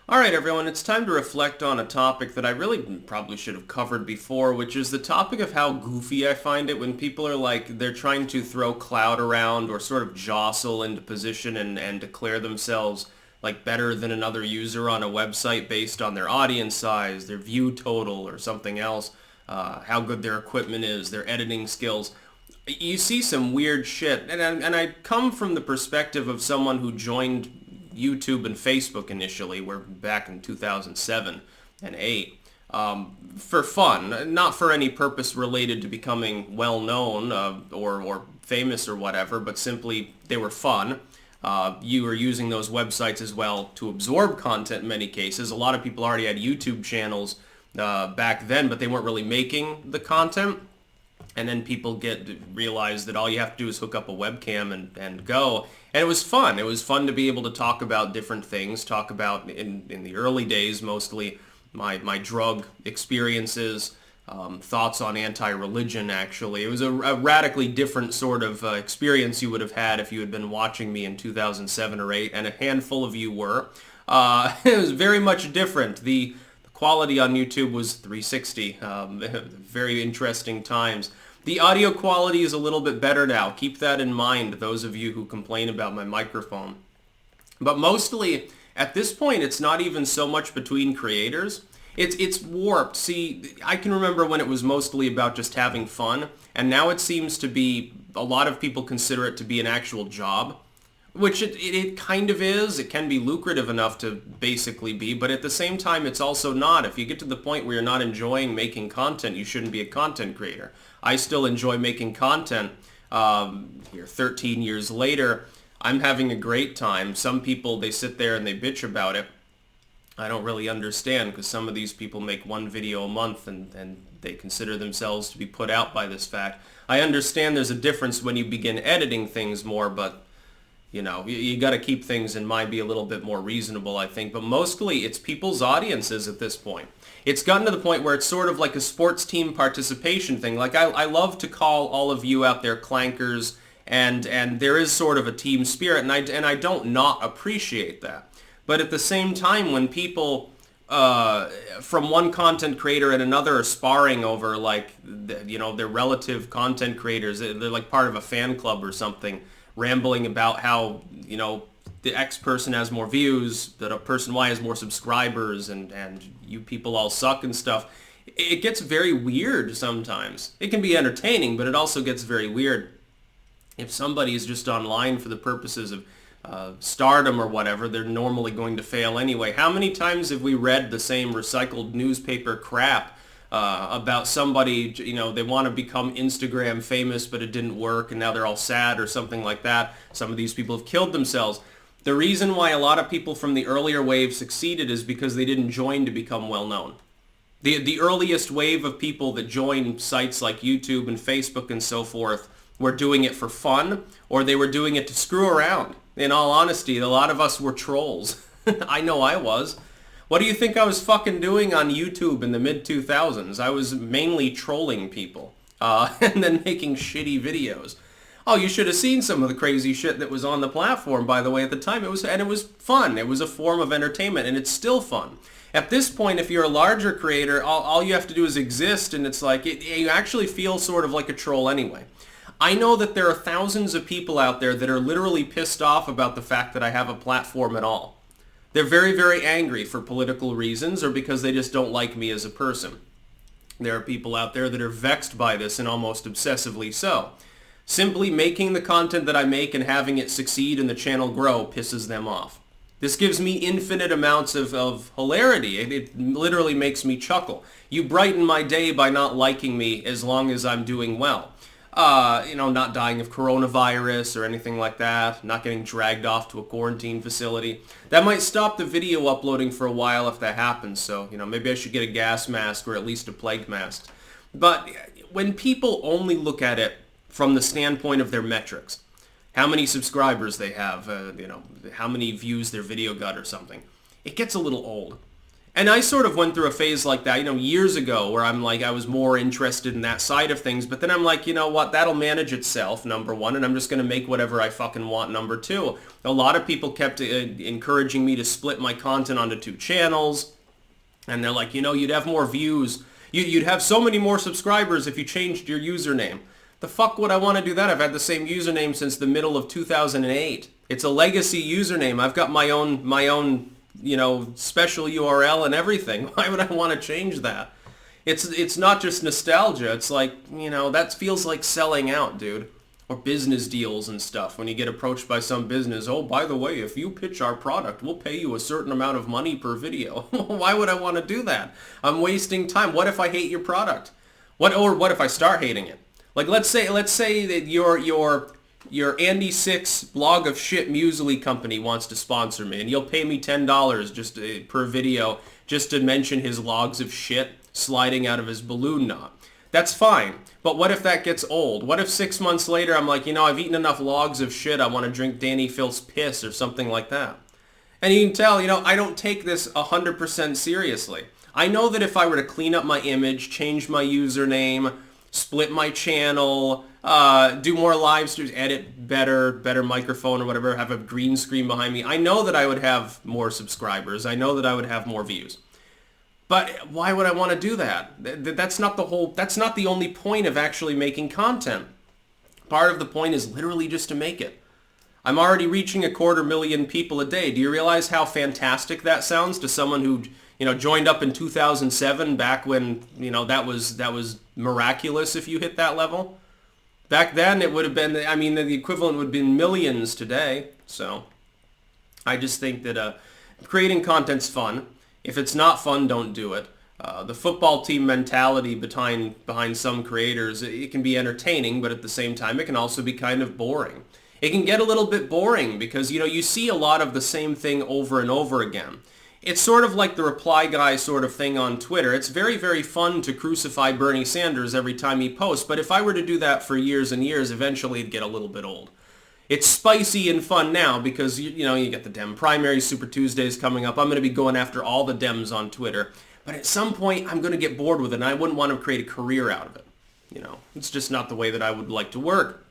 Alright everyone, it's time to reflect on a topic that I really probably should have covered before, which is the topic of how goofy I find it when people are like, they're trying to throw clout around or sort of jostle into position and declare themselves like better than another user on a website based on their audience size, their view total, or something else, how good their equipment is, their editing skills. You see some weird shit, and I come from the perspective of someone who joined YouTube and Facebook initially, were back in 2007 and 8, for fun, not for any purpose related to becoming well-known or famous or whatever, but simply they were fun. You were using those websites as well to absorb content in many cases. A lot of people already had YouTube channels back then, but they weren't really making the content. And then people realize that all you have to do is hook up a webcam and go. And it was fun. It was fun to be able to talk about different things, talk about, in the early days, mostly my drug experiences, thoughts on anti-religion, actually. It was a radically different sort of experience you would have had if you had been watching me in 2007 or 8, and a handful of you were. It was very much different. The quality on YouTube was 360. Very interesting times. The audio quality is a little bit better now. Keep that in mind, those of you who complain about my microphone. But mostly, at this point, it's not even so much between creators. It's warped. See, I can remember when it was mostly about just having fun, and now it seems to be, a lot of people consider it to be an actual job. Which it kind of is. It can be lucrative enough to basically be, but at the same time, it's also not. If you get to the point where you're not enjoying making content, you shouldn't be a content creator. I still enjoy making content. Here, 13 years later, I'm having a great time. Some people, they sit there and they bitch about it. I don't really understand, because some of these people make one video a month and they consider themselves to be put out by this fact. I understand there's a difference when you begin editing things more, but you know, you got to keep things in mind, be a little bit more reasonable, I think. But mostly, it's people's audiences at this point. It's gotten to the point where it's sort of like a sports team participation thing. Like, I love to call all of you out there clankers, and there is sort of a team spirit, and I don't not appreciate that. But at the same time, when people from one content creator and another are sparring over, like, their relative content creators, they're like part of a fan club or something, rambling about how, the X person has more views, that a person Y has more subscribers, and you people all suck and stuff. It gets very weird sometimes. It can be entertaining, but it also gets very weird. If somebody is just online for the purposes of stardom or whatever, they're normally going to fail anyway. How many times have we read the same recycled newspaper crap about somebody, they want to become Instagram famous, but it didn't work, and now they're all sad or something like that. Some of these people have killed themselves. The reason why a lot of people from the earlier wave succeeded is because they didn't join to become well-known. The earliest wave of people that joined sites like YouTube and Facebook and so forth were doing it for fun, or they were doing it to screw around. In all honesty, a lot of us were trolls. I know I was. What do you think I was fucking doing on YouTube in the mid-2000s? I was mainly trolling people, and then making shitty videos. Oh, you should have seen some of the crazy shit that was on the platform, by the way, at the time. It was fun. It was a form of entertainment, and it's still fun. At this point, if you're a larger creator, all you have to do is exist, and it's like, you actually feel sort of like a troll anyway. I know that there are thousands of people out there that are literally pissed off about the fact that I have a platform at all. They're very, very angry for political reasons or because they just don't like me as a person. There are people out there that are vexed by this, and almost obsessively so. Simply making the content that I make and having it succeed and the channel grow pisses them off. This gives me infinite amounts of hilarity. It literally makes me chuckle. You brighten my day by not liking me as long as I'm doing well. Not dying of coronavirus or anything like that, not getting dragged off to a quarantine facility. That might stop the video uploading for a while if that happens, so, maybe I should get a gas mask or at least a plague mask. But when people only look at it from the standpoint of their metrics, how many subscribers they have, how many views their video got or something, it gets a little old. And I sort of went through a phase like that, years ago, where I'm like, I was more interested in that side of things. But then I'm like, you know what, that'll manage itself, number one, and I'm just going to make whatever I fucking want, number two. A lot of people kept encouraging me to split my content onto 2 channels. And they're like, you'd have more views. You'd have so many more subscribers if you changed your username. The fuck would I want to do that? I've had the same username since the middle of 2008. It's a legacy username. I've got my own, special URL and everything. Why would I want to change that? It's not just nostalgia. It's like, that feels like selling out, dude. Or business deals and stuff. When you get approached by some business, oh, by the way, if you pitch our product, we'll pay you a certain amount of money per video. Why would I want to do that? I'm wasting time. What if I hate your product? What if I start hating it? Like, let's say that your Andy Six blog of shit muesli company wants to sponsor me, and you'll pay me $10 just per video just to mention his logs of shit sliding out of his balloon knot. That's fine. But what if that gets old? What if 6 months later I'm like, I've eaten enough logs of shit, I want to drink Danny Phil's piss or something like that. And you can tell, I don't take this 100% seriously. I know that if I were to clean up my image, change my username, split my channel, do more live streams, edit better microphone or whatever, have a green screen behind me, I know that I would have more subscribers. I know that I would have more views. But why would I want to do that? That's not the only point of actually making content. Part of the point is literally just to make it. I'm already reaching 250,000 people a day. Do you realize how fantastic that sounds to someone who, joined up in 2007, back when, that was miraculous if you hit that level? Back then it would have been, the equivalent would have been millions today. So I just think that creating content's fun. If it's not fun, don't do it. The football team mentality behind some creators, it can be entertaining, but at the same time, it can also be kind of boring. It can get a little bit boring because, you see a lot of the same thing over and over again. It's sort of like the reply guy sort of thing on Twitter. It's very, very fun to crucify Bernie Sanders every time he posts, but if I were to do that for years and years, eventually it'd get a little bit old. It's spicy and fun now because, you get the Dem primaries, Super Tuesdays coming up. I'm going to be going after all the Dems on Twitter. But at some point, I'm going to get bored with it, and I wouldn't want to create a career out of it. It's just not the way that I would like to work.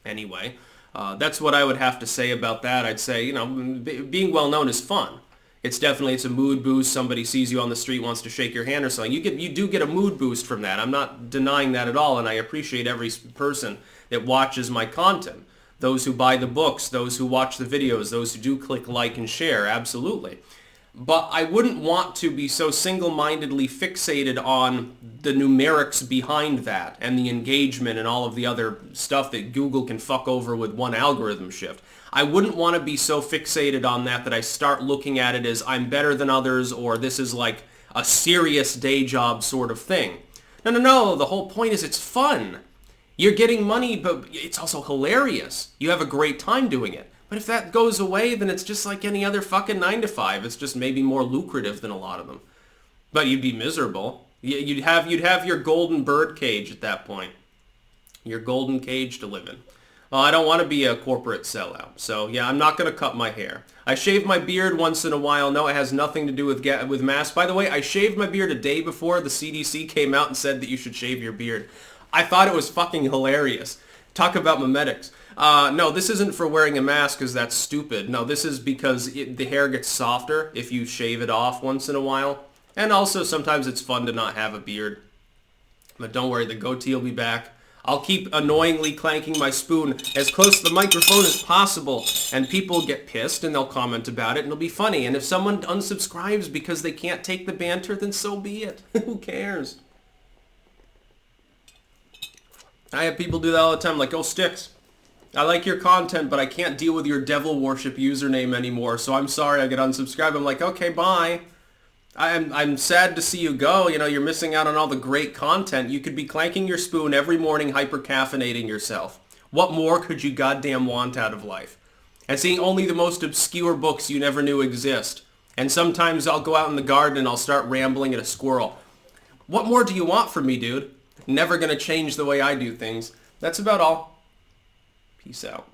Anyway, that's what I would have to say about that. I'd say, being well-known is fun. It's a mood boost. Somebody sees you on the street, wants to shake your hand or something. You do get a mood boost from that. I'm not denying that at all, and I appreciate every person that watches my content. Those who buy the books, those who watch the videos, those who do click like and share, absolutely. But I wouldn't want to be so single-mindedly fixated on the numerics behind that and the engagement and all of the other stuff that Google can fuck over with one algorithm shift. I wouldn't want to be so fixated on that I start looking at it as I'm better than others or this is like a serious day job sort of thing. No, the whole point is it's fun. You're getting money, but it's also hilarious. You have a great time doing it. But if that goes away, then it's just like any other fucking 9-to-5. It's just maybe more lucrative than a lot of them. But you'd be miserable. You'd have your golden bird cage at that point. Your golden cage to live in. Well, I don't want to be a corporate sellout. So, yeah, I'm not going to cut my hair. I shave my beard once in a while. No, it has nothing to do with masks. By the way, I shaved my beard a day before the CDC came out and said that you should shave your beard. I thought it was fucking hilarious. Talk about memetics. No, this isn't for wearing a mask because that's stupid. No, this is because the hair gets softer if you shave it off once in a while. And also, sometimes it's fun to not have a beard. But don't worry, the goatee will be back. I'll keep annoyingly clanking my spoon as close to the microphone as possible. And people get pissed and they'll comment about it and it'll be funny. And if someone unsubscribes because they can't take the banter, then so be it. Who cares? I have people do that all the time, like, oh, Sticks, I like your content, but I can't deal with your devil worship username anymore, so I'm sorry I get unsubscribed. I'm like, okay, bye. I'm sad to see you go. You're missing out on all the great content. You could be clanking your spoon every morning, hyper-caffeinating yourself. What more could you goddamn want out of life? And seeing only the most obscure books you never knew exist. And sometimes I'll go out in the garden and I'll start rambling at a squirrel. What more do you want from me, dude? Never gonna change the way I do things. That's about all. Peace out.